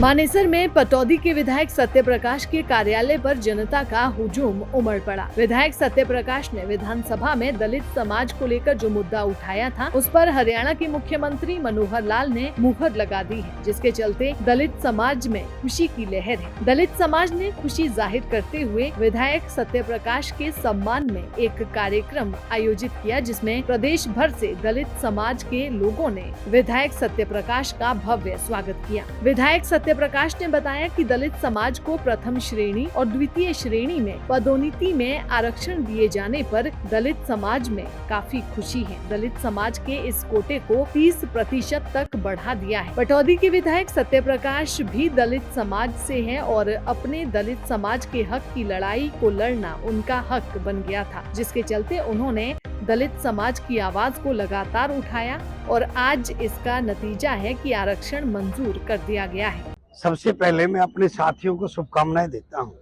मानेसर में पटौदी के विधायक सत्यप्रकाश के कार्यालय पर जनता का हुजूम उमड़ पड़ा। विधायक सत्यप्रकाश ने विधानसभा में दलित समाज को लेकर जो मुद्दा उठाया था, उस पर हरियाणा के मुख्यमंत्री मनोहर लाल ने मुहर लगा दी है, जिसके चलते दलित समाज में खुशी की लहर है। दलित समाज ने खुशी जाहिर करते हुए विधायक सत्यप्रकाश के सम्मान में एक कार्यक्रम आयोजित किया, जिसमें प्रदेश भर से दलित समाज के लोगों ने विधायक सत्यप्रकाश का भव्य स्वागत किया। विधायक सत्यप्रकाश ने बताया कि दलित समाज को प्रथम श्रेणी और द्वितीय श्रेणी में पदोन्नति में आरक्षण दिए जाने पर दलित समाज में काफी खुशी है। दलित समाज के इस कोटे को 30% तक बढ़ा दिया है। पटौदी के विधायक सत्यप्रकाश भी दलित समाज से हैं और अपने दलित समाज के हक की लड़ाई को लड़ना उनका हक बन गया था, जिसके चलते उन्होंने दलित समाज की आवाज को लगातार उठाया और आज इसका नतीजा है कि आरक्षण मंजूर कर दिया गया है। सबसे पहले मैं अपने साथियों को शुभकामनाएं देता हूं।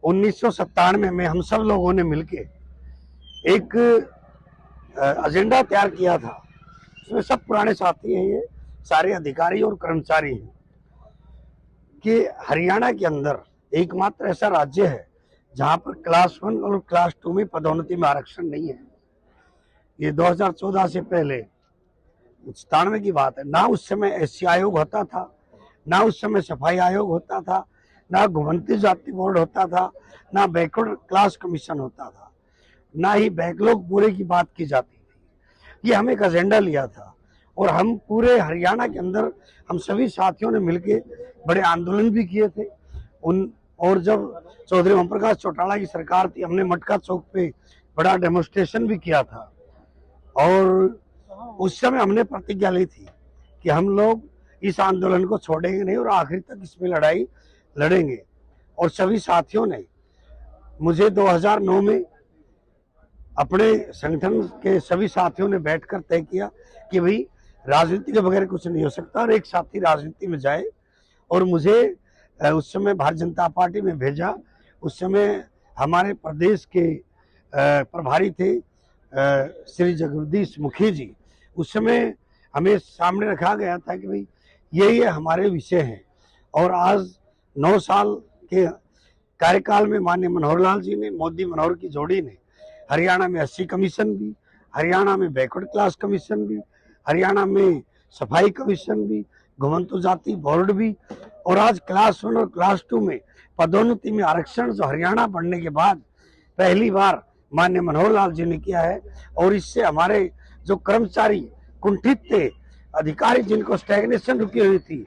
1997 में हम सब लोगों ने मिलके एक एजेंडा तैयार किया था। इसमें सब पुराने साथी हैं, ये सारे अधिकारी और कर्मचारी हैं कि हरियाणा के अंदर एकमात्र ऐसा राज्य है जहां पर क्लास 1 और क्लास 2 में पदोन्नति में आरक्षण नहीं है। ये 2014 से पहले 97 की बात है। ना उस समय एससी आयोग होता था, ना उस समय सफाई आयोग होता था, ना घुमंती जाति बोर्ड होता था, ना बैकवर्ड क्लास कमीशन होता था, ना ही बैकलॉग पूरे की बात की जाती थी। ये हम एक एजेंडा लिया था और हम पूरे हरियाणा के अंदर हम सभी साथियों ने मिलके बड़े आंदोलन भी किए थे। और जब चौधरी ओम प्रकाश चौटाला की सरकार थी, हमने मटका चौक पे बड़ा डेमोन्स्ट्रेशन भी किया था और उस समय हमने प्रतिज्ञा ली थी कि हम लोग इस आंदोलन को छोड़ेंगे नहीं और आखिर तक इसमें लड़ाई लड़ेंगे। और सभी साथियों ने मुझे 2009 में अपने संगठन के सभी साथियों ने बैठकर तय किया कि भाई राजनीति के बगैर कुछ नहीं हो सकता और एक साथी राजनीति में जाए, और मुझे उस समय भारतीय जनता पार्टी में भेजा। उस समय हमारे प्रदेश के प्रभारी थे श्री जगदीश मुखी जी। उस समय हमें सामने रखा गया था कि भाई ये हमारे विषय हैं। और आज 9 साल के कार्यकाल में माननीय मनोहर लाल जी ने, मोदी मनोहर की जोड़ी ने हरियाणा में एससी कमीशन भी, हरियाणा में बैकवर्ड क्लास कमीशन भी, हरियाणा में सफाई कमीशन भी, घुमंतु जाति बोर्ड भी, और आज क्लास 1 और क्लास 2 में पदोन्नति में आरक्षण जो हरियाणा बढ़ने के बाद पहली बार माननीय मनोहर लाल जी ने किया है। और इससे हमारे जो कर्मचारी कुंठित थे, अधिकारी जिनको स्टैग्नेशन रुकी हुई थी,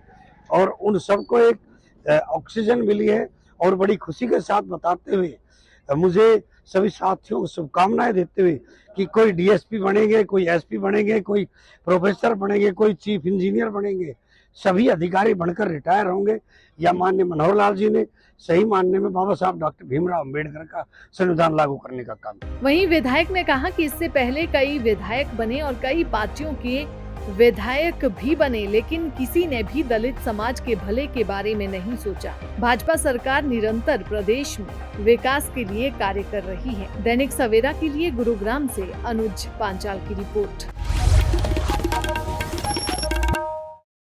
और उन सबको एक ऑक्सीजन मिली है। और बड़ी खुशी के साथ बताते हुए मुझे सभी साथियों को शुभकामनाएं देते हुए कि कोई डीएसपी बनेंगे, कोई एसपी बनेंगे, कोई प्रोफेसर बनेंगे, कोई चीफ इंजीनियर बनेंगे, सभी अधिकारी बनकर रिटायर होंगे या माननीय मनोहर लाल जी ने सही मानने में बाबा साहब डॉक्टर भीमराव अम्बेडकर का संविधान लागू करने का काम। वहीं विधायक ने कहा कि इससे पहले कई विधायक बने और कई पार्टियों के विधायक भी बने, लेकिन किसी ने भी दलित समाज के भले के बारे में नहीं सोचा। भाजपा सरकार निरंतर प्रदेश में विकास के लिए कार्य कर रही है। दैनिक सवेरा के लिए गुरुग्राम से अनुज पांचाल की रिपोर्ट।